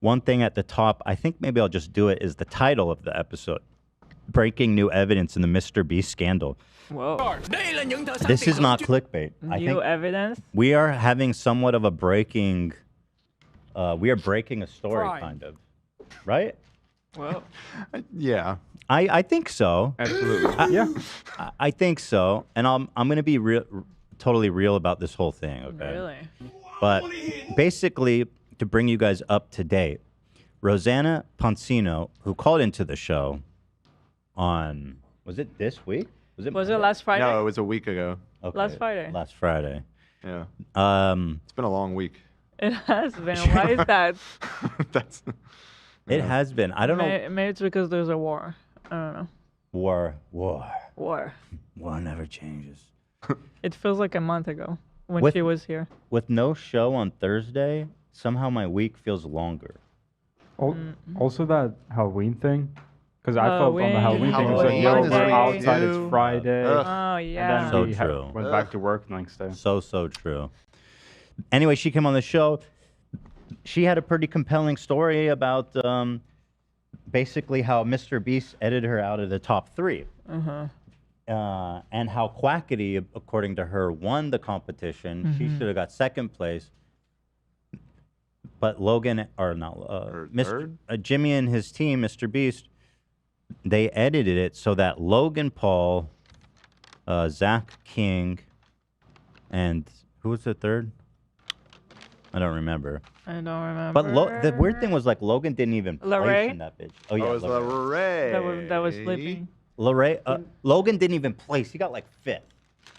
one thing at the top, I think maybe I'll just do it, is the title of the episode. Breaking new evidence in the Mrbeast scandal. Whoa. This is not clickbait. I think New evidence? we are having somewhat of a breaking, we are breaking a story, kind of. Right? Whoa. Yeah. I think so. Absolutely. Yeah. I think so. And I'm going to be totally real about this whole thing, okay? Really? But basically, to bring you guys up to date, Rosanna Poncino, who called into the show on, was it this week? Was it last Friday? No, it was a week ago. Okay. Last Friday. Last Friday. Yeah. It's been a long week. It has been. Why is that? That's. It has been. I don't know. Maybe it's because there's a war. I don't know. War. War never changes. It feels like a month ago when she was here. With no show on Thursday, somehow my week feels longer. Also, that Halloween thing, because I felt on the Halloween thing, it was like, Halloween yo, is we're week outside, two. it's Friday. Oh, yeah. And then we So true. went back to work the next day. So true. Anyway, she came on the show. She had a pretty compelling story about basically how Mrbeast edited her out of the top 3. And how Quackity, according to her, won the competition. She should have got second place. But Logan, or not, Jimmy and his team, Mrbeast, they edited it so that Logan Paul, Zach King, and who was the third? I don't remember. I don't remember. But the weird thing was, like, Logan didn't even place in that bitch. Oh, yeah. Oh, it was Lorray. That was sleeping. Logan didn't even place. He got, like, 5th.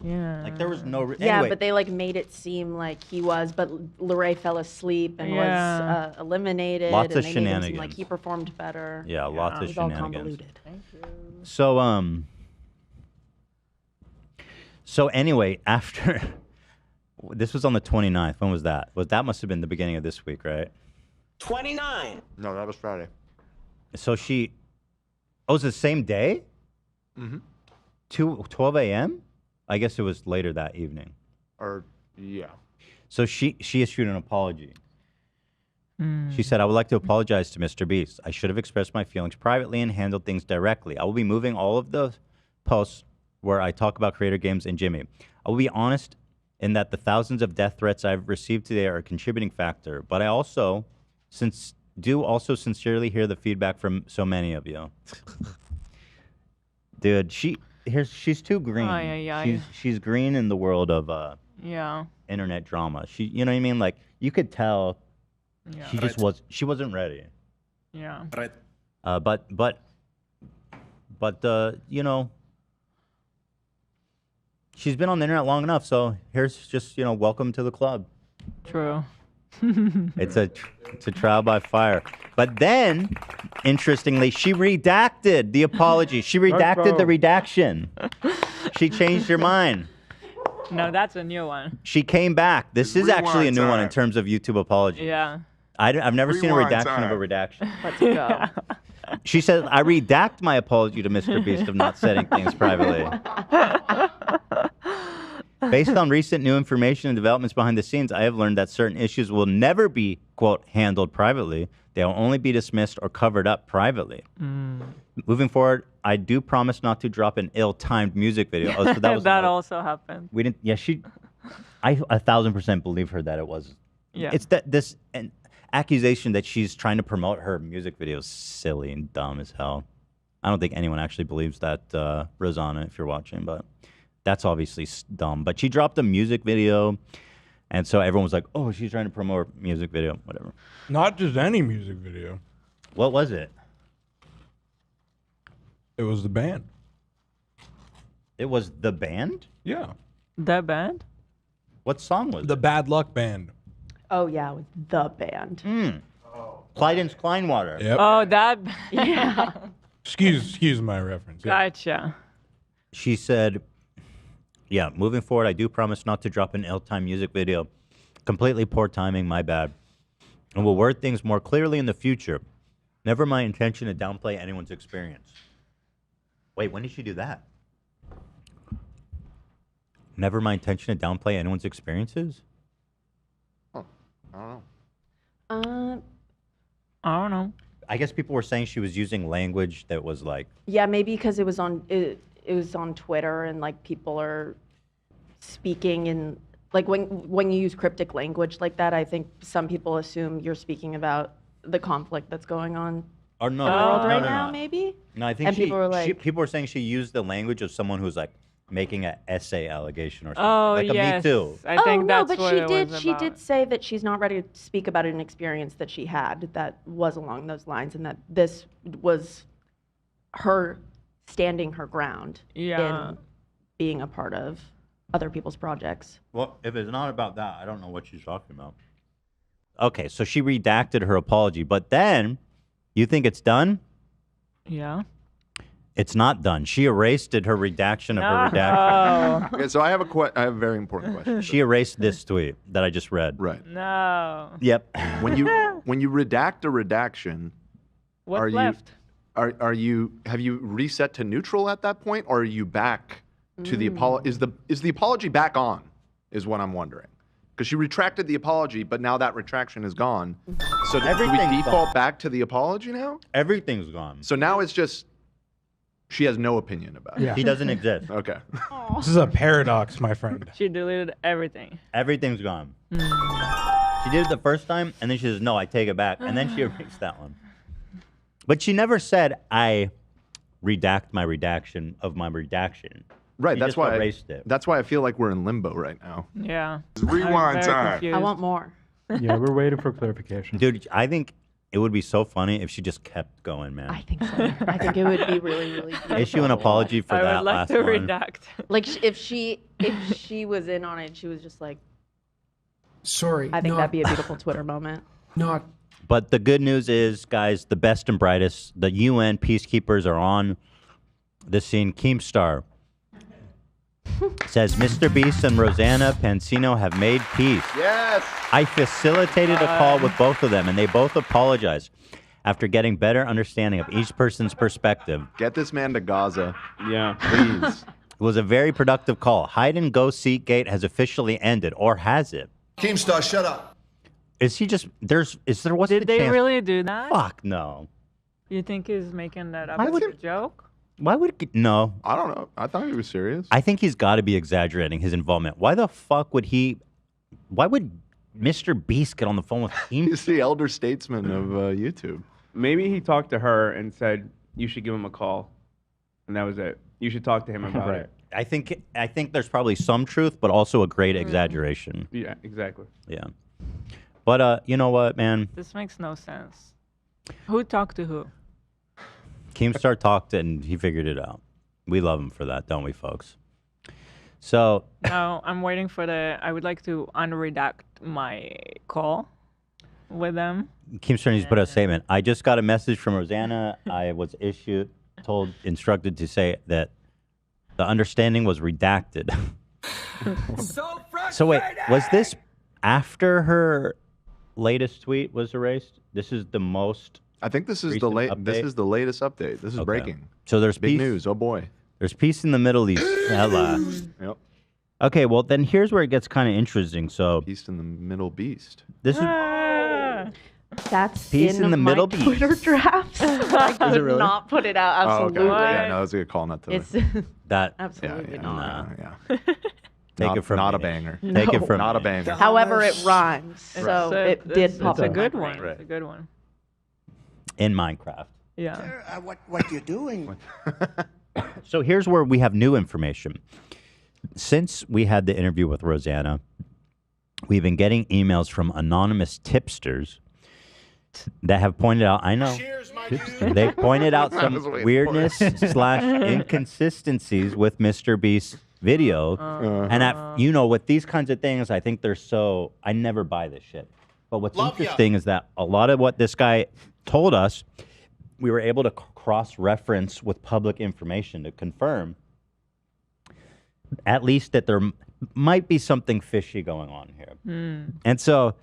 Yeah. Like, there was no... Yeah, anyway, but they like made it seem like he was, but Lorray fell asleep and was eliminated. Lots and of they made him seem shenanigans. like he performed better. Yeah, lots of It was all shenanigans. convoluted. So anyway, after... This was on the 29th. When was that? That must have been the beginning of this week, right? 29. No, that was Friday. So she... Oh, it was the same day? Mm-hmm. 12 a.m.? I guess it was later that evening. Or, yeah. So she issued an apology. She said, I would like to apologize to Mrbeast. I should have expressed my feelings privately and handled things directly. I will be moving all of the posts where I talk about creator games and Jimmy. I will be honest in that the thousands of death threats I've received today are a contributing factor, but I also sincerely hear the feedback from so many of you. Dude, she's too green. She's green in the world of internet drama. You know what I mean? Like, you could tell she wasn't ready. Yeah. But you know, she's been on the internet long enough, so here's just, you know, welcome to the club. True. It's a trial by fire. But then, interestingly, she redacted the apology. She redacted the redaction. She changed her mind. No, that's a new one. She came back. This is actually a new one in terms of YouTube apology. Yeah. I've never seen a redaction of a redaction. Let's go. She said, I redact my apology to Mrbeast of not setting things privately. Based on recent new information and developments behind the scenes, I have learned that certain issues will never be, quote, handled privately. They will only be dismissed or covered up privately. Moving forward, I do promise not to drop an ill-timed music video. Oh, so that was that also happened. We didn't. Yeah, I 1,000% believe her that it was. Yeah. It's this accusation that she's trying to promote her music video is silly and dumb as hell. I don't think anyone actually believes that, Rosanna, if you're watching, but that's obviously dumb. But she dropped a music video, and so everyone was like, oh, she's trying to promote a music video, whatever. Not just any music video. What was it? It was the band. It was the band? Yeah. The band? What song was The Bad Luck Band. Oh yeah, with the band. Clyden's Kleinwater. Yep. Oh, that. Yeah. Excuse my reference. Yeah. Gotcha. She said, yeah, moving forward, I do promise not to drop an ill-timed music video. Completely poor timing, my bad. And will word things more clearly in the future. Never my intention to downplay anyone's experience. Wait, when did she do that? Never my intention to downplay anyone's experiences? Oh, I don't know. I don't know. I guess people were saying she was using language that was like. Yeah, maybe because it was on Twitter and like people are speaking in like when you use cryptic language like that, I think some people assume you're speaking about the conflict that's going on Or no, in the world right no, now, no. maybe. No, I think And people were like, people were saying she used the language of someone who's like making an essay allegation or something. Oh, like a yes. Me Too. I think that's but what she it did. was She about. did say that she's not ready to speak about an experience that she had that was along those lines, and that this was her standing her ground in being a part of other people's projects. Well, if it's not about that, I don't know what she's talking about. Okay, so she redacted her apology, but then you think it's done? Yeah. It's not done. She erased her redaction of her redaction. Okay, so I have a very important question. She erased this tweet that I just read. Right. No. Yep. When you redact a redaction, What's left? Have you reset to neutral at that point, or are you back to the apology? Is the apology back on? Is what I'm wondering. Because she retracted the apology, but now that retraction is gone. So do we default back to the apology now? Everything's gone. So now it's just she has no opinion about it. Yeah. He doesn't exist. Okay. This is a paradox, my friend. She deleted everything. Everything's gone. She did it the first time, and then she says, no, I take it back. And then she erased that one. But she never said, I redact my redaction of my redaction. Right, She that's just why erased it. That's why I feel like we're in limbo right now. Yeah. Rewind time. I want more. Yeah, we're waiting for clarification. Dude, I think it would be so funny if she just kept going, man. I think so. I think it would be really, really beautiful. Issue an apology for I that would like last to one. redact. Like if she was in on it, she was just like, sorry. I think that'd be a beautiful Twitter moment. Not. But the good news is, guys, the best and brightest, the UN peacekeepers are on the scene. Keemstar says, Mrbeast and Rosanna Pansino have made peace. Yes. I facilitated a call with both of them, and they both apologized after getting better understanding of each person's perspective. Get this man to Gaza. Yeah. Please. It was a very productive call. Hide and go seat gate has officially ended, or has it? Keemstar, shut up. Is he just what's Did the they chance? really do that? Fuck no. You think he's making that up Why as would a joke? Why would no? I don't know. I thought he was serious. I think he's got to be exaggerating his involvement. Why the fuck would he? Why would Mrbeast get on the phone with him? He's the elder statesman of YouTube. Maybe he talked to her and said, you should give him a call. And that was it. You should talk to him about it. I think there's probably some truth, but also a great exaggeration. Yeah, exactly. Yeah. But you know what, man? This makes no sense. Who talked to who? Keemstar talked and he figured it out. We love him for that, don't we, folks? So No, I'm waiting for I would like to unredact my call with them. Keemstar needs to put out a statement. I just got a message from Rosanna. I was instructed to say that the understanding was redacted. So wait, was this after her latest tweet was erased? This is the most. I think this is recent this update? is the latest update. This is Okay. breaking. So there's Big peace. news. Oh boy. There's peace in the Middle East, fella. Yep. Okay, well then here's where it gets kind of interesting. So Peace in the Middle Beast. this is That's Peace in the my Middle Twitter drafts. I could really? not put it out. Oh, Absolutely. okay. Yeah, no, that's a good call. Not to. It's that. absolutely yeah, not. yeah. Take not, it from not me. a banger. Take it from not me. a banger. However, it rhymes, so it did pop It's a up. good one. Right. It's a good one. In Minecraft. Yeah. What you doing? So here's where we have new information. Since we had the interview with Rosanna, we've been getting emails from anonymous tipsters that have pointed out, I know, they pointed out I was some waiting weirdness slash inconsistencies with Mrbeast's video. And with these kinds of things, I think they're so, I never buy this shit. But what's interesting is that a lot of what this guy told us, we were able to cross-reference with public information to confirm at least that there might be something fishy going on here. And so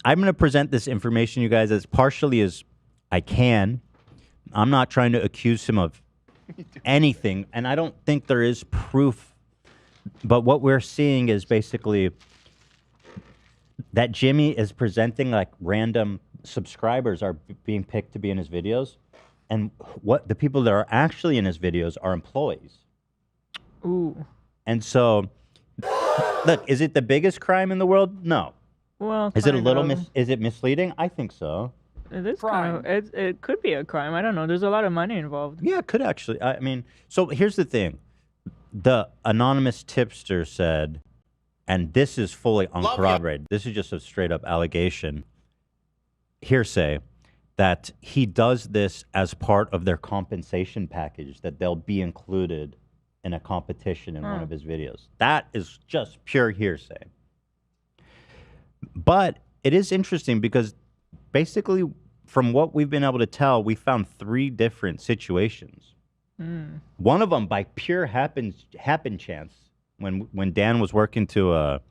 I'm going to present this information, you guys, as partially as I can. I'm not trying to accuse him of anything, and I don't think there is proof. But what we're seeing is basically that Jimmy is presenting like random subscribers are being picked to be in his videos, and what the people that are actually in his videos are employees. Ooh. And so, look, is it the biggest crime in the world? No. Well, is it a little kind of. is it misleading? I think so. It is kind of, it could be a crime. I don't know. There's a lot of money involved. Yeah, it could actually. I mean, so here's the thing. The anonymous tipster said, and this is fully uncorroborated. This is just a straight up allegation, hearsay, that he does this as part of their compensation package, that they'll be included in a competition in one of his videos. That is just pure hearsay. But it is interesting because basically, from what we've been able to tell, we found 3 different situations. One of them by pure happen chance, when Dan was working to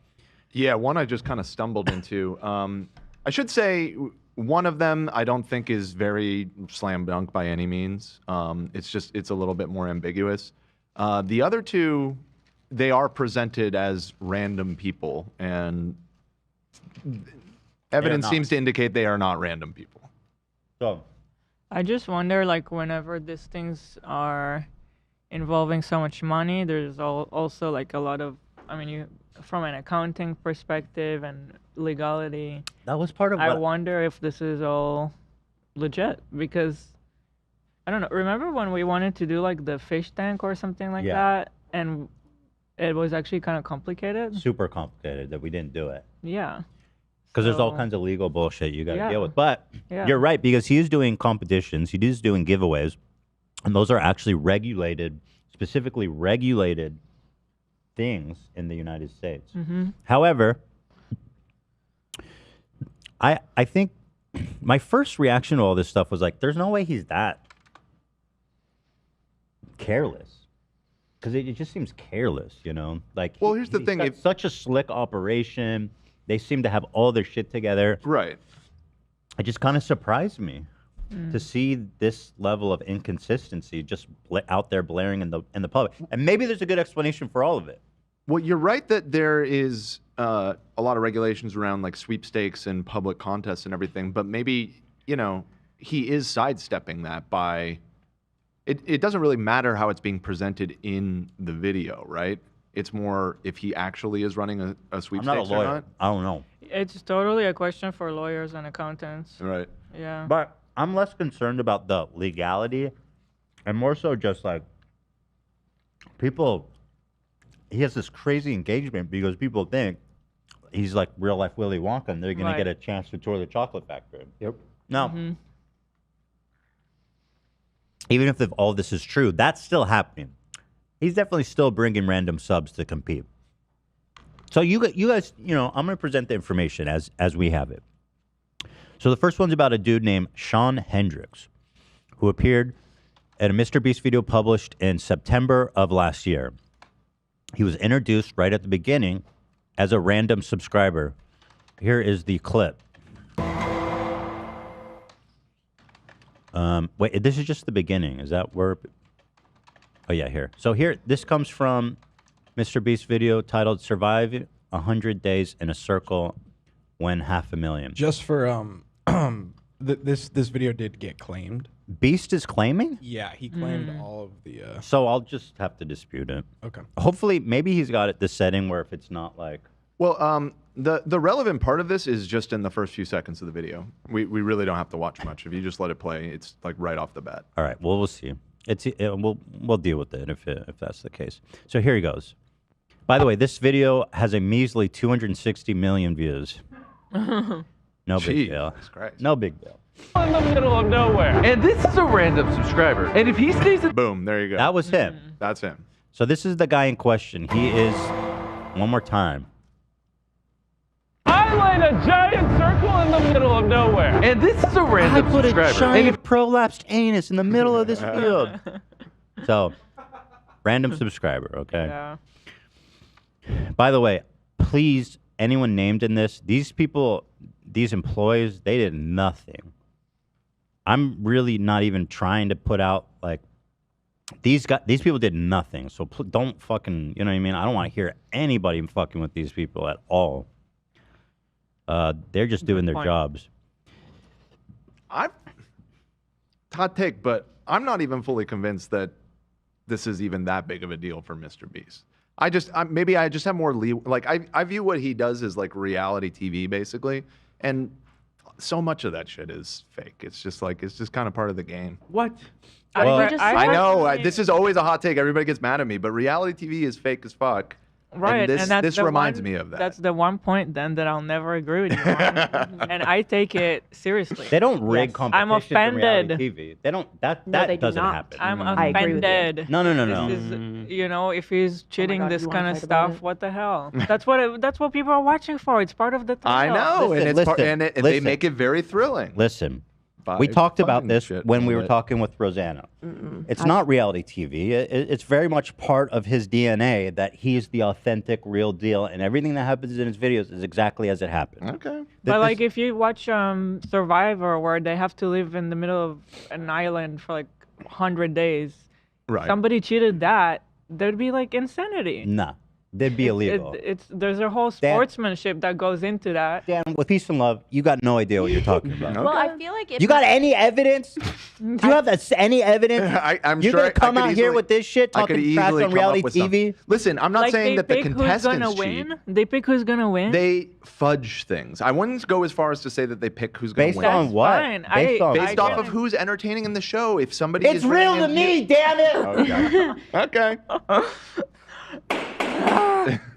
Yeah, one I just kind of stumbled into. I should say one of them I don't think is very slam dunk by any means. It's a little bit more ambiguous. The other 2, they are presented as random people, and evidence seems to indicate they are not random people. So, I just wonder, like, whenever these things are involving so much money, there's also like a lot of, I mean, from an accounting perspective and legality. That was part of I wonder if this is all legit, because I don't know. Remember when we wanted to do like the fish tank or something like that, and it was actually kind of complicated? Super complicated that we didn't do it. Yeah. Because there's all kinds of legal bullshit you got to deal with. But Yeah. you're right, because he is doing competitions, he is doing giveaways, and those are actually regulated, specifically regulated things in the United States. However, I think my first reaction to all this stuff was like, there's no way he's that careless. Because it just seems careless, you know? Like, well, here's the thing. It's such a slick operation. They seem to have all their shit together. Right. It just kind of surprised me to see this level of inconsistency just out there blaring in the public. And maybe there's a good explanation for all of it. Well, you're right that there is a lot of regulations around like sweepstakes and public contests and everything, but maybe, you know, he is sidestepping that by... It doesn't really matter how it's being presented in the video, right? It's more if he actually is running a sweepstakes I'm not a lawyer. or not. I don't know. It's totally a question for lawyers and accountants. Right. Yeah. But I'm less concerned about the legality and more so just like people, he has this crazy engagement because people think he's like real life Willy Wonka and they're going to get a chance to tour the chocolate factory. Yep. No. Even if all this is true, that's still happening. He's definitely still bringing random subs to compete. So you guys, you know, I'm going to present the information as we have it. So the first one's about a dude named Sean Hendricks, who appeared at a Mrbeast video published in September of last year. He was introduced right at the beginning as a random subscriber. Here is the clip. Wait, this is just the beginning. Is that where? Oh yeah, here. So here, this comes from Mrbeast video titled "Survive 100 Days in a Circle, Win $500,000." Just for this video did get claimed. Beast is claiming? Yeah, he claimed all of the. So I'll just have to dispute it. Okay. Hopefully, maybe he's got it the setting where if it's not like. Well, the relevant part of this is just in the first few seconds of the video. We really don't have to watch much. If you just let it play, it's like right off the bat. All right. Well, we'll see. We'll deal with it if that's the case. So here he goes. By the way, this video has a measly 260 million views. No big deal. No big deal. In the middle of nowhere. And this is a random subscriber. And if he stays at... Boom, there you go. That was him. That's him. So this is the guy in question. He is, one more time. I laid a giant circle in the middle of nowhere. And this is a random I put a subscriber. giant prolapsed anus in the middle of this field. So, random subscriber, okay? Yeah. By the way, please, anyone named in this, these people, these employees, they did nothing. I'm really not even trying to put out, like, these people did nothing. So don't fucking, you know what I mean? I don't want to hear anybody fucking with these people at all. They're just doing their jobs. hot take, but I'm not even fully convinced that this is even that big of a deal for Mr. Beast. Maybe I just have more like I view what he does as like reality TV basically, and so much of that shit is fake. It's just kind of part of the game. What? I know this is always a hot take. Everybody gets mad at me, but reality TV is fake as fuck. Right, and that's this reminds me of that. That's the one point then that I'll never agree with you on, and I take it seriously. They don't rig competition. I'm offended. To reality TV. They don't. That they do doesn't not. happen. I'm I agree with you. offended. No. This is, you know, if he's cheating God, this you wanna kind of fight about stuff, it? what the hell? That's what people are watching for. It's part of the thrill. I know, Listen, and it's part, listen, and they listen. make it very thrilling. Listen, by we talked about funding this shit when we a were bit. talking with Rosanna. It's not reality TV. It's very much part of his DNA that he's the authentic, real deal, and everything that happens in his videos is exactly as it happened. Okay. But like if you watch Survivor, where they have to live in the middle of an island for like 100 days, Right. somebody cheated that, there'd be like insanity. Nah, they'd be illegal. There's a whole sportsmanship that goes into that. Dan, with peace and love, you got no idea what you're talking about. Well, I feel like if You got any evidence? Do you have any evidence? I'm You're sure gonna come out here with this shit I could talking trash easily on come reality up with some- TV? Listen, I'm not Like saying they that the pick who's contestants gonna cheat. win. They pick who's gonna win. They fudge things. I wouldn't go as far as to say that they pick who's going to Based win. on what? fine. Based on Based off of get it. who's entertaining in the show. If somebody It's is real to bringing me, in- damn it! Okay.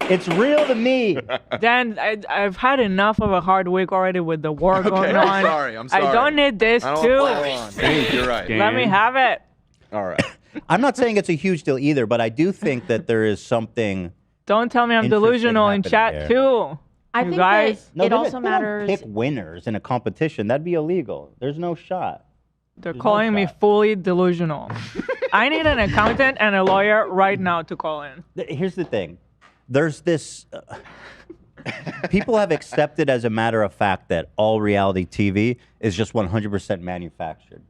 It's real to me. Dan, I've had enough of a hard week already with the war going on. I'm sorry. I don't need this I don't- too. You're right. Let me have it. All right. I'm not saying it's a huge deal either, but I do think that there is something. Don't tell me I'm Interesting delusional in happening chat there. too. I You think guys. that it they also don't matters. pick winners in a competition. That'd be illegal. There's no shot. They're There's no calling me shot. fully delusional. I need an accountant and a lawyer right now to call in. Here's the thing. There's this. People have accepted as a matter of fact that all reality TV is just 100% manufactured.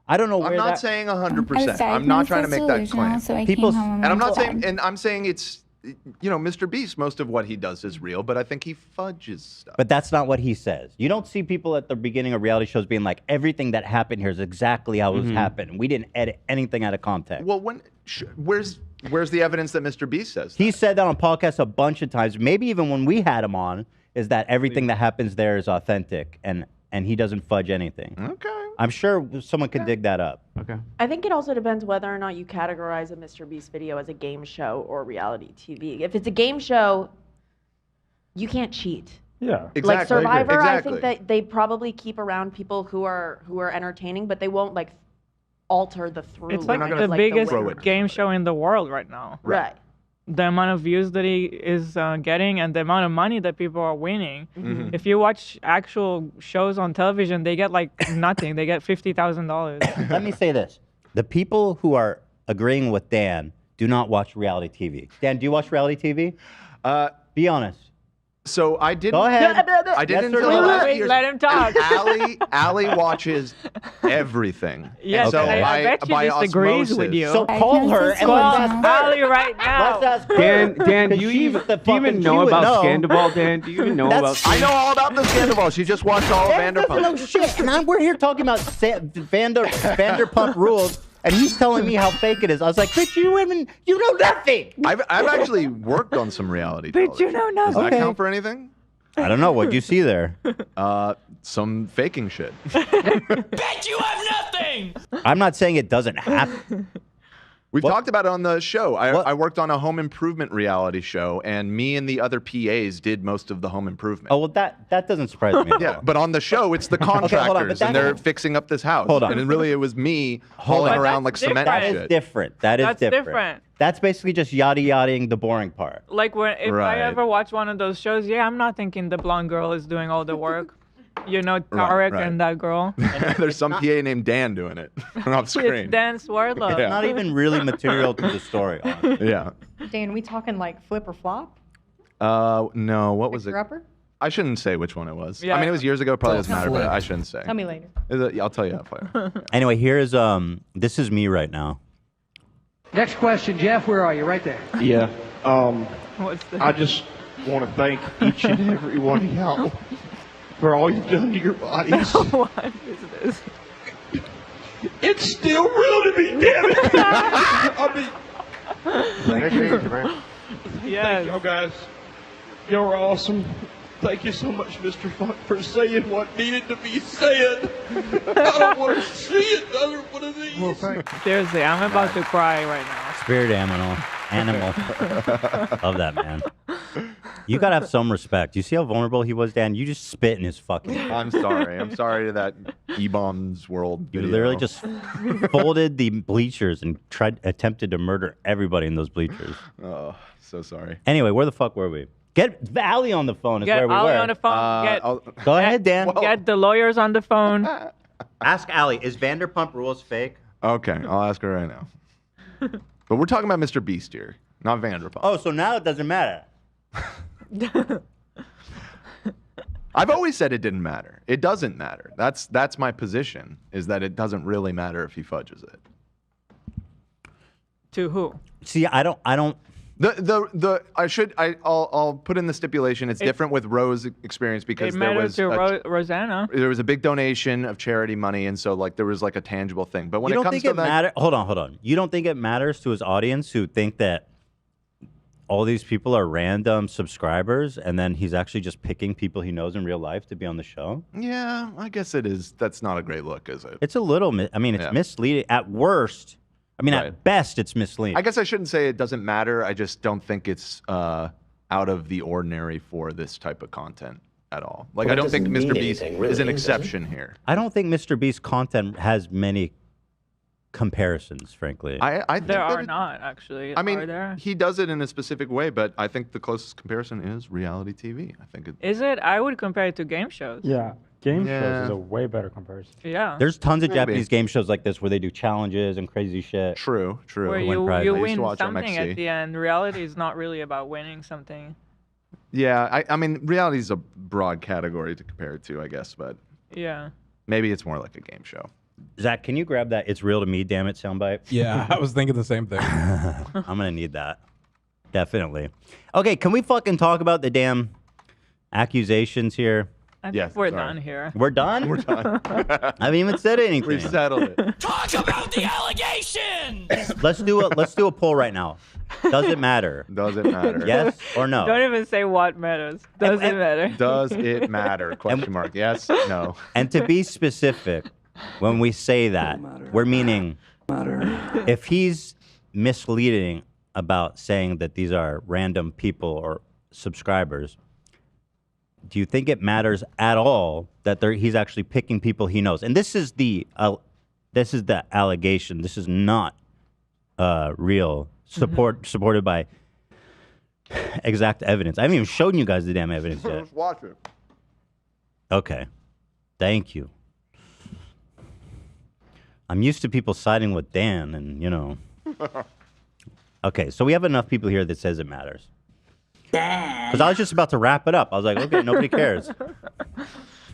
I don't know where I'm not that. saying 100%. I'm not trying to make that claim. And I'm not saying, and I'm saying it's, you know, Mr. Beast, most of what he does is real, but I think he fudges stuff. But that's not what he says. You don't see people at the beginning of reality shows being like, everything that happened here is exactly how it was happened. We didn't edit anything out of context. Well, where's the evidence that Mr. Beast says that? He said that on podcasts a bunch of times, maybe even when we had him on, is that everything that happens there is authentic and he doesn't fudge anything. Okay. I'm sure someone could dig that up. Okay. I think it also depends whether or not you categorize a Mr. Beast video as a game show or reality TV. If it's a game show, you can't cheat. Yeah. Exactly. Like Survivor, I Exactly. think that they probably keep around people who are entertaining, but they won't like alter the through. It's We're like not the gonna biggest throw it. game show in the world right now. Right. The amount of views that he is getting and the amount of money that people are winning. Mm-hmm. If you watch actual shows on television, they get like nothing. They get $50,000. Let me say this. The people who are agreeing with Dan do not watch reality TV. Dan, do you watch reality TV? Be honest. So I didn't. Go ahead. I didn't Yes or until no? the last Wait, years. let him talk. Allie watches everything. Yes, And so and I bet by she disagrees with osmosis- you. So call her and let's ask her. Ali right now. Let's ask her. Dan, do 'Cause you she's even, the do you even fucking- know she would about know. Scandal? Dan, do you even know about? I know all about the Scandal. She just watched all of Dan doesn't know Vanderpump. shit. And we're here talking about Vanderpump Rules, and he's telling me how fake it is. I was like, bitch, you know nothing. I've actually worked on some reality. But you know Does nothing. that Okay. count for anything? I don't know. What'd you see there? Some faking shit. Bet you have nothing. I'm not saying it doesn't happen. We've What? talked about it on the show. What? I worked on a home improvement reality show, and me and the other PAs did most of the home improvement. Oh, well, that doesn't surprise me. at Yeah, all. but on the show, it's the hold on, contractors, but that- and they're fixing up this house. Hold on. And really, it was me Hold hauling on. around like That's cement That and is shit. different. That is That's different. different. That's basically just yada-yadaing the boring part. Like if Right. I ever watch one of those shows, yeah, I'm not thinking the blonde girl is doing all the work. You know, Tarek right. and that girl. There's some PA named Dan doing it off screen. It's Dan Swerdlow. Yeah. Not even really material to the story. honestly. Yeah. Dan, we talking like flip or flop? No, what was it? Fixer upper? I shouldn't say which one it was. Yeah. I mean, it was years ago. Probably doesn't Tell matter, me but later. I shouldn't say. Tell me later. I'll tell you that later. Anyway, here's this is me right now. Next question, Jeff. Where are you? Right there. Yeah. What's the I just want to thank each and every one of y'all for all you've done to your bodies. What is this? It's still real to me, damn it. I mean, thank y'all guys. Y'all are awesome. Thank you so much, Mr. Funk, for saying what needed to be said. I don't want to see another one of these. Well, seriously, I'm about to cry right now. Spirit animal. Love that, man. You gotta have some respect. You see how vulnerable he was, Dan? You just spit in his fucking. I'm sorry. I'm sorry to that E-Bombs World. You video. literally just folded the bleachers and attempted to murder everybody in those bleachers. Oh, so sorry. Anyway, where the fuck were we? Get Ali on the phone. Is Get where we Ali were. on the phone. Go ahead, Dan. Get the lawyers on the phone. Ask Ali, is Vanderpump Rules fake? Okay, I'll ask her right now. But we're talking about Mr. Beast here, not Vanderpump. Oh, so now it doesn't matter. I've always said it didn't matter. It doesn't matter. That's my position, is that it doesn't really matter if he fudges it. To who? See, I don't. I'll put in the stipulation. It's different with Rose's experience because It there mattered was to Rosanna. there was a big donation of charity money, and so like there was like a tangible thing. But when You it don't comes think to it that, matter? Hold on. You don't think it matters to his audience who think that all these people are random subscribers, and then he's actually just picking people he knows in real life to be on the show? yeah, I guess it is. That's not a great look, is it? It's a little. It's misleading at worst. At best, it's misleading. I guess I shouldn't say it doesn't matter. I just don't think it's out of the ordinary for this type of content at all. Like, I don't think Mr. Beast is an exception here. I don't think Mr. Beast's content has many comparisons, frankly. I think There that are not, actually. I mean, Are there? he does it in a specific way, but I think the closest comparison is reality TV. I think it. Is it? I would compare it to game shows. Yeah, game Yeah. shows is a way better comparison. Yeah. There's tons of Maybe. Japanese game shows like this where they do challenges and crazy shit. True. Where Win you prizes. I used win to watch something MXC. at the end. Reality is not really about winning something. Yeah, I mean, reality is a broad category to compare it to, I guess, but Yeah. maybe it's more like a game show. Zach, can you grab that "It's Real to Me, Damn It" soundbite? Yeah, I was thinking the same thing. I'm gonna need that. Definitely. Okay, can we fucking talk about the damn accusations here? I think we're done here. We're done? We're done. I haven't even said anything. We settled it. Talk about the allegations! Let's do a poll right now. Does it matter? Does it matter? Yes or no? Don't even say what matters. Does it matter? Does it matter? Question mark. Yes. No. And to be specific, when we say that, we're meaning if he's misleading about saying that these are random people or subscribers, do you think it matters at all that he's actually picking people he knows? And this is the allegation. This is not real supported by exact evidence. I haven't even shown you guys the damn evidence yet. Let's watch it. Okay, thank you. I'm used to people siding with Dan, and Okay, so we have enough people here that says it matters. Because I was just about to wrap it up. I was like, okay, nobody cares. What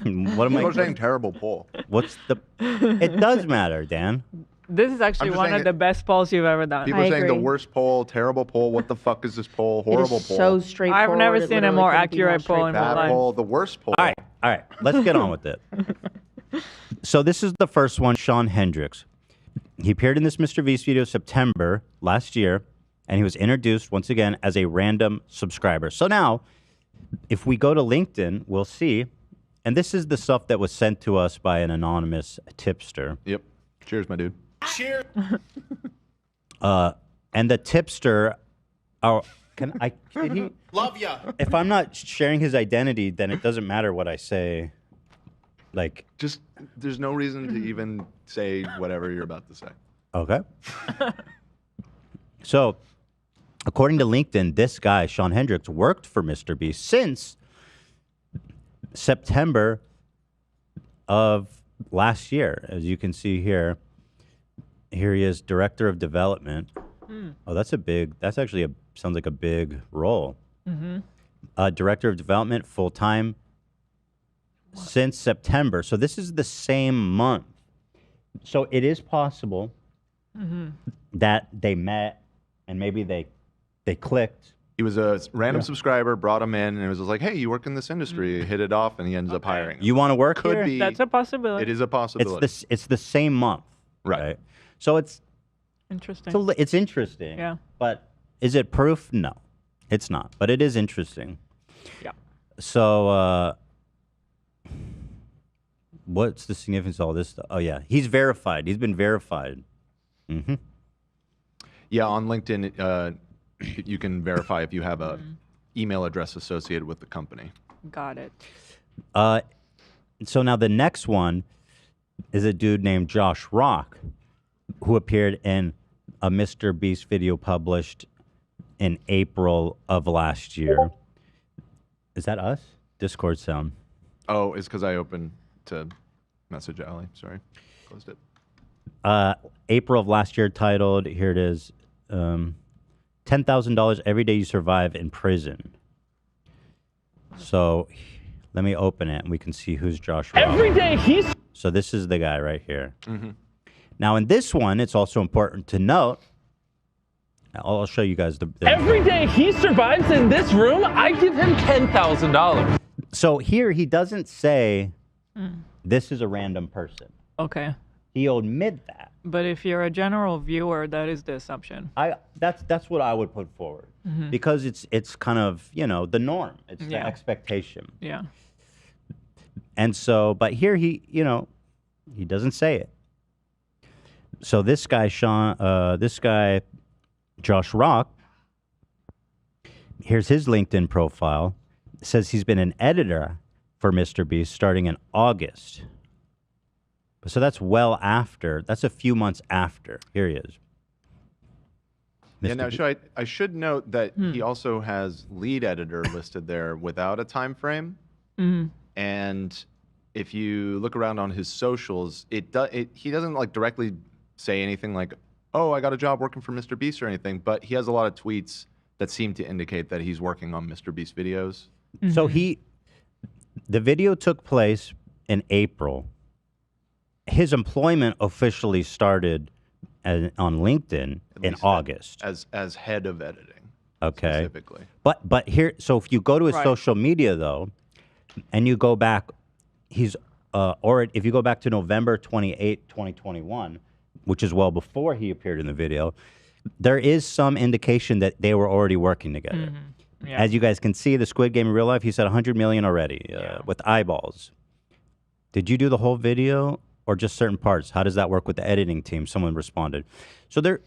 am I? People are saying terrible poll. What's the? It does matter, Dan. This is actually just one saying of the best polls you've ever done. People are saying the worst poll, terrible poll. What the fuck is this poll? Horrible poll. So straightforward. I've never it seen a literally more couldn't be accurate poll in my Bad life. poll, the worst poll. All right, let's get on with it. So this is the first one, Sean Hendricks. He appeared in this Mr. Beast video September last year, and he was introduced once again as a random subscriber. So now, if we go to LinkedIn, we'll see, and this is the stuff that was sent to us by an anonymous tipster. Yep. Cheers, my dude. Cheers. And the tipster, can he? Love ya. If I'm not sharing his identity, then it doesn't matter what I say. Like, just there's no reason to even say whatever you're about to say. Okay. So, according to LinkedIn, this guy, Sean Hendricks, worked for Mr. Beast since September of last year. As you can see here, here he is, Director of Development. Oh, that's actually sounds like a big role. Director of Development, full-time, since September. So this is the same month. So it is possible that they met and maybe they clicked. He was a random subscriber, brought him in, and it was just like, hey, you work in this industry. Hit it off, and he ends up hiring him. You want to work Could here? be. That's a possibility. It is a possibility. It's the same month, right? So it's interesting. It's interesting. Yeah. But is it proof? No, it's not. But it is interesting. Yeah. So what's the significance of all this stuff? Oh yeah, he's verified. He's been verified. Mm-hmm. Yeah, on LinkedIn, you can verify if you have a email address associated with the company. Got it. So now the next one is a dude named Josh Rock, who appeared in a Mrbeast video published in April of last year. Is that us? Discord sound. Oh, it's because I opened to Message Alley. Sorry, closed it. April of last year, titled, here it is, $10,000 every day you survive in prison. So let me open it and we can see who's Josh Rock. Every day he's... So this is the guy right here. Mm-hmm. Now in this one, it's also important to note, I'll show you guys the Every day he survives in this room, I give him $10,000. So here he doesn't say this is a random person. Okay. He'll admit that. But if you're a general viewer, that is the assumption. That's what I would put forward, because it's kind of, you know, the norm. It's the expectation. Yeah. And so, but here he, you know, he doesn't say it. So this guy Josh Rock, here's his LinkedIn profile. It says he's been an editor for Mrbeast starting in August. So that's well after. That's a few months after. Here he is. Yeah, now I should note that he also has lead editor listed there without a time frame. And if you look around on his socials, he doesn't like directly say anything like, "Oh, I got a job working for Mrbeast" or anything, but he has a lot of tweets that seem to indicate that he's working on Mrbeast videos. So the video took place in April. His employment officially started on LinkedIn in August as head of editing. Okay. Specifically. But here, so if you go to his social media though, and you go back, or if you go back to November 28, 2021, which is well before he appeared in the video, there is some indication that they were already working together. Yeah. As you guys can see, the Squid Game in real life, he said 100 million already with eyeballs. Did you do the whole video or just certain parts? How does that work with the editing team? Someone responded. So there.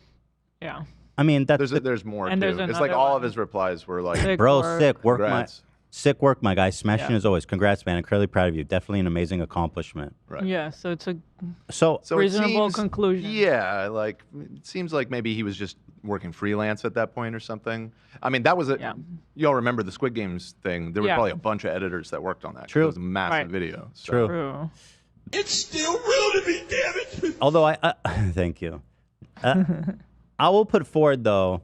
Yeah. I mean, there's more and too. It's like all of his replies were like, Sick bro, work. sick work, Congrats. sick work, my guy. Smashing as always. Congrats, man. Incredibly proud of you. Definitely an amazing accomplishment. Right. Yeah, so it's a So reasonable conclusion. Yeah, like it seems like maybe he was just working freelance at that point or something. I mean, that was y'all remember the Squid Games thing? There were probably a bunch of editors that worked on that. True. It was a massive video. So. True. It's still real to me, damn it. Although thank you. I will put forward though,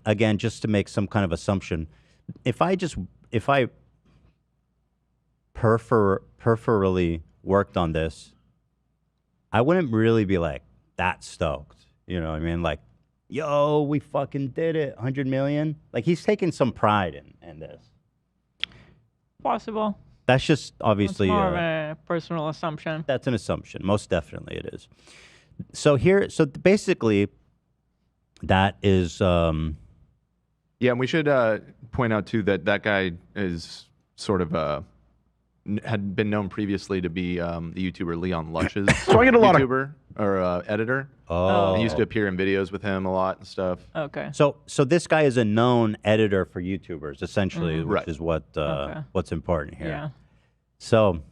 again, just to make some kind of assumption. If I peripherally worked on this, I wouldn't really be like that stoked. You know what I mean? Like, yo, we fucking did it. 100 million. Like he's taking some pride in this. Possible. That's just obviously It's more of a personal assumption. That's an assumption. Most definitely it is. So basically, that is. Yeah, and we should point out too that guy is sort of had been known previously to be the YouTuber Leon Lush's So I get a lot of- YouTuber or editor. Oh. I used to appear in videos with him a lot and stuff. Okay. So this guy is a known editor for YouTubers, essentially, which Right. is what's important here. Yeah. So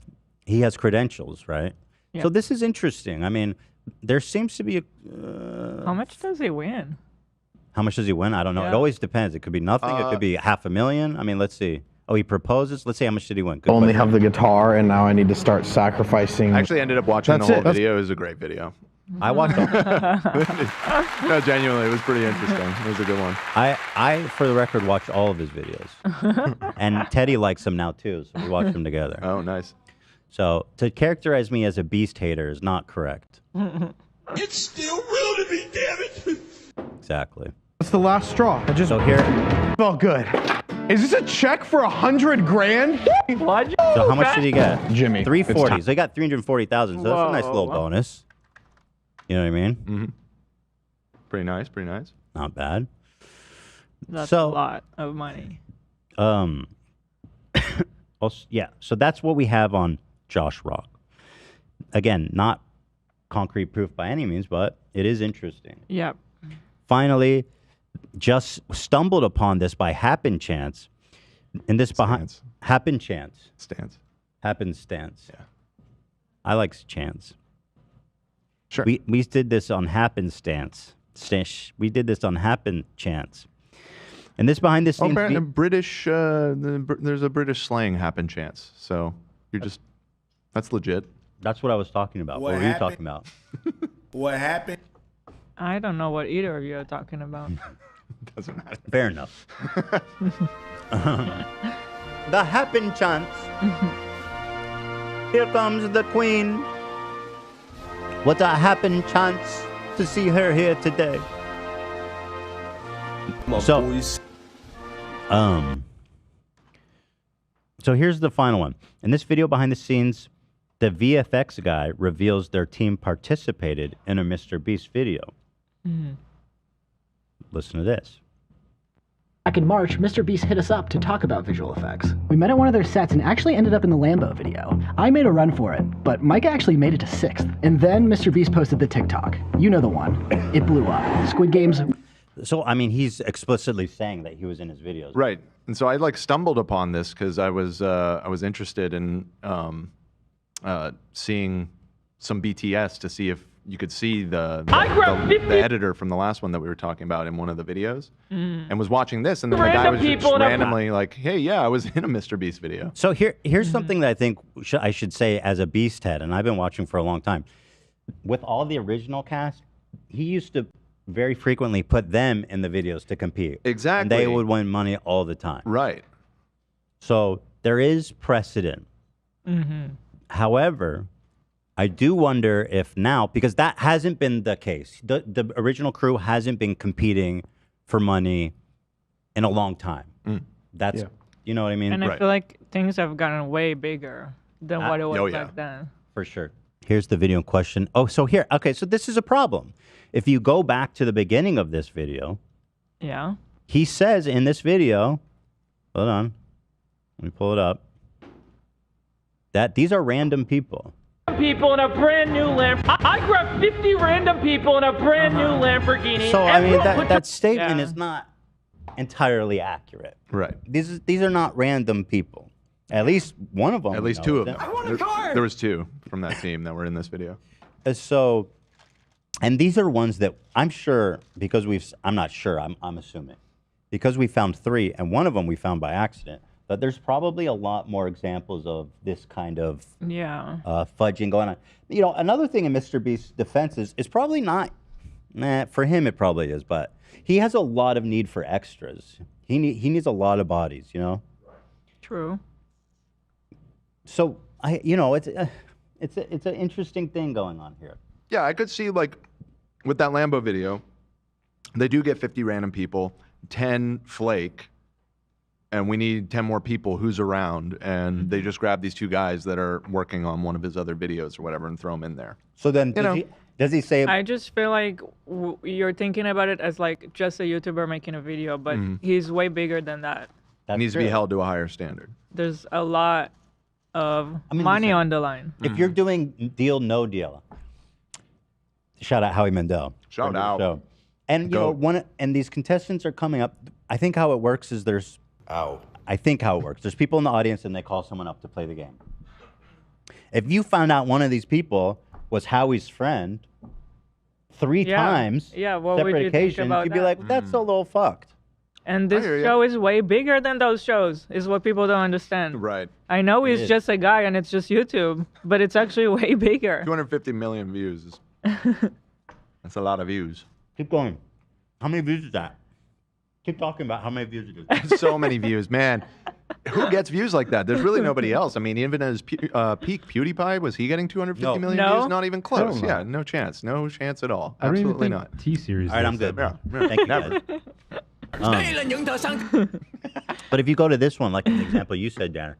he has credentials, right? Yeah. So this is interesting. I mean, there seems to be a. How much does he win? How much does he win? I don't know. It Yeah. always depends. It could be nothing. It could be $500,000. I mean, let's see. Oh, he proposes. Let's see how much did he win. Good Only question. have the guitar, and now I need to start sacrificing. I actually ended up watching That's the whole it. That's- video. It was a great video. I watched it. No, genuinely, it was pretty interesting. It was a good one. I, for the record, watched all of his videos, and Teddy likes him now too, so we watched them together. Oh, nice. So to characterize me as a beast hater is not correct. It's still real to me, damn it. Exactly. It's the last straw. I just So here. felt good. Is this a check for 100 grand? So how much did he get? Jimmy. 340. So he got 340,000. So that's a nice little bonus. You know what I mean? Mm-hmm. Pretty nice. Pretty nice. Not bad. That's So, a lot of money. Also, yeah. So that's what we have on Josh Rock. Again, not concrete proof by any means, but it is interesting. Yep. Finally, just stumbled upon this by happen chance. And this behind happen chance. Happenstance. Yeah. I like chance. Sure. We did this on happenstance. We did this on happen chance. And this behind the scenes. British. There's a British slang happen chance. So you're just. That's legit. That's what I was talking about. What were you talking about? What happened? I don't know what either of you are talking about. Doesn't matter. Fair enough. The happen chance. Here comes the queen. What a happen chance to see her here today. So here's the final one. In this video behind the scenes, the VFX guy reveals their team participated in a Mrbeast video. Listen to this. Back in March, Mrbeast hit us up to talk about visual effects. We met at one of their sets and actually ended up in the Lambo video. I made a run for it, but Micah actually made it to 6th. And then Mrbeast posted the TikTok. You know the one. It blew up. Squid Games. So, I mean, he's explicitly saying that he was in his videos. Right. And so I like stumbled upon this because I was interested in seeing some BTS to see if you could see the editor from the last one that we were talking about in one of the videos, and was watching this, and then the guy was just randomly like, "Hey, yeah, I was in a Mrbeast video." So here's something that I think I should say as a Beast head, and I've been watching for a long time. With all the original cast, he used to very frequently put them in the videos to compete. Exactly. And they would win money all the time. Right. So there is precedent. However, I do wonder if now, because that hasn't been the case. The original crew hasn't been competing for money in a long time. That's, you know what I mean? And I feel like things have gotten way bigger than what it was back then. For sure. Here's the video in question. Oh, so here, okay, so this is a problem. If you go back to the beginning of this video, he says in this video, hold on, let me pull it up, that these are random people. People in a brand new Lamborghini. I grabbed 50 random people in a brand new Lamborghini. So, I mean, that statement is not entirely accurate. Right. These are not random people. At least one of them. At least two of them. There was two from that team that were in this video. So, and these are ones that I'm sure, because I'm not sure, I'm assuming, because we found 3, and one of them we found by accident, but there's probably a lot more examples of this kind of fudging going on. You know, another thing in Mrbeast's defense is probably not, for him it probably is, but he has a lot of need for extras. He needs a lot of bodies, you know? True. So, it's an interesting thing going on here. Yeah, I could see, like, with that Lambo video, they do get 50 random people, 10 flake, and we need 10 more people. Who's around? And they just grab these 2 guys that are working on one of his other videos or whatever and throw them in there. So then, does he say? I just feel like you're thinking about it as like just a YouTuber making a video, but he's way bigger than that. That needs to be held to a higher standard. There's a lot of money on the line. If you're doing Deal No Deal, shout out Howie Mandel. Shout out. And you know, and these contestants are coming up. I think how it works is there's people in the audience and they call someone up to play the game. If you found out one of these people was Howie's friend 3 times, separate occasions, you'd be like, that's a little fucked. And this show is way bigger than those shows, is what people don't understand. Right. I know he's just a guy and it's just YouTube, but it's actually way bigger. 250 million views. That's a lot of views. Keep going. How many views is that? Keep talking about how many views it is. So many views, man. Who gets views like that? There's really nobody else. I mean, even at his peak, PewDiePie, was he getting 250 million views? Not even close. Yeah, no chance. No chance at all. Absolutely not. T-Series. All right, I'm good. Yeah. Thank you, guys. But if you go to this one, like an example you said, Dan,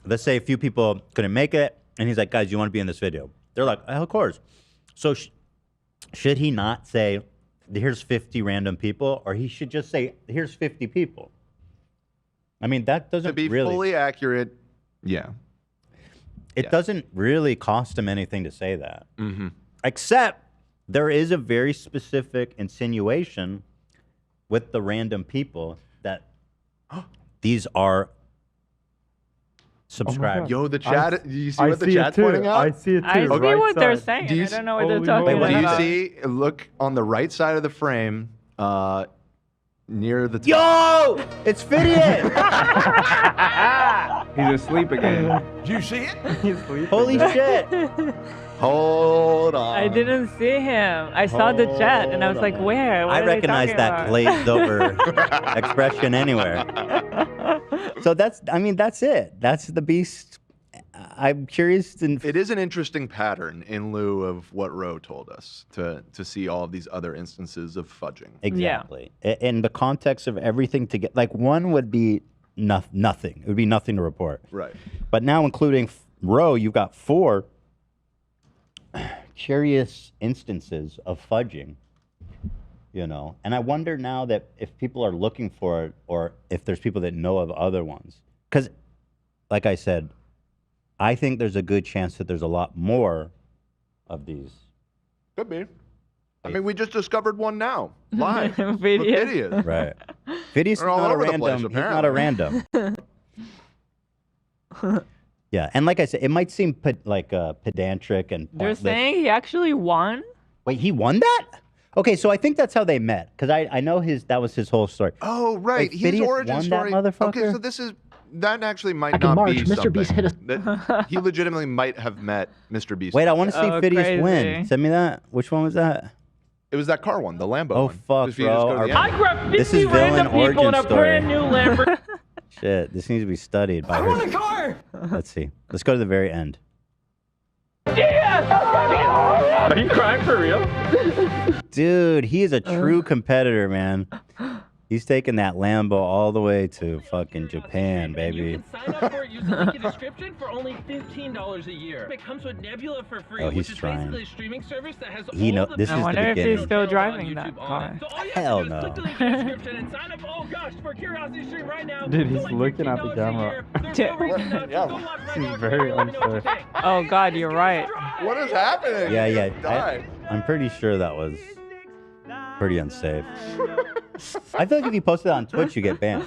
let's say a few people couldn't make it, and he's like, guys, you want to be in this video? They're like, of course. So should he not say, here's 50 random people, or he should just say, here's 50 people? I mean, that doesn't To be really... fully accurate, yeah. It doesn't really cost him anything to say that. Mm-hmm. Except there is a very specific insinuation with the random people that these are subscribers. Yo, the chat. Do you see what the chat's pointing out? I see it too. I see right what they're side. saying. Do you I don't know what they're Holy talking moly. about. Do you see? Look on the right side of the frame, near the top. Yo, it's Phidias. He's asleep again. Did you see it? He's sleeping. Holy shit. Hold on. I didn't see him. I saw the chat and I was like, where? What I are they recognize talking that about? glazed over expression anywhere. So that's it. That's the Beast. I'm curious. It is an interesting pattern in lieu of what Ro told us to see all of these other instances of fudging. Exactly. In the context of everything to get, like one would be nothing. It would be nothing to report. Right. But now including Ro, you've got 4 curious instances of fudging, you know. And I wonder now that if people are looking for it or if there's people that know of other ones. Because, like I said, I think there's a good chance that there's a lot more of these. Could be. I mean, we just discovered one now, live. Phidias. Right. Phidias is They're all not a over the place, random. He's not a random. Yeah, and like I said, it might seem pedantic and They're pointless. saying he actually won? Wait, he won that? Okay, so I think that's how they met, because I know that was his whole story. Oh, right. Like, His Phidias origin won story. That motherfucker? Okay, so that actually might Back in not March, be Mr. something. Beast hit us. That he legitimately might have met Mr. Beast. Wait, I want to see Oh, Phidias win. crazy. Send me that. Which one was that? It was that car one, the Lambo Oh, one. fuck, If you just bro. go to the Our- end. I grabbed This 50 is villain random people in origin a story. brand new Lamborghini. Shit, this needs to be studied by her. car! Let's see. Let's go to the very end. Are you crying for real? Dude, he is a true competitor, man. He's taking that Lambo all the way to fucking Japan, baby. Sign up for it using the link in the description for only $15 a year. It comes with Nebula for free, Oh, he's which is trying. basically a streaming service that has He all know the this I is the wonder if he's beginning. still driving that car. So all you Hell have to do no. is click the link in the description and sign up. Oh gosh, for Curiosity Stream right now. Dude, for he's like looking at the $15 a camera. year. There's no reason not to. Yeah. Go watch right This now. is very Let me know what you unfair. think. Oh, God, you're right. What is happening? Yeah. I'm pretty sure that was pretty unsafe. I feel like if you post it on Twitch, you get banned.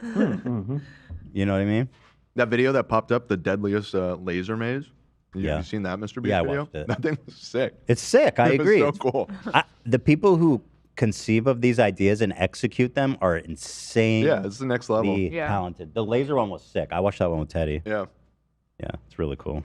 You know what I mean? That video that popped up, the deadliest laser maze. Have you seen that, Mr. Beast Yeah, I video? watched it. That thing was sick. It's sick. I It was agree. so It's- cool. The people who conceive of these ideas and execute them are insane. Yeah, it's the next level. Talented. The laser one was sick. I watched that one with Teddy. Yeah. Yeah, it's really cool.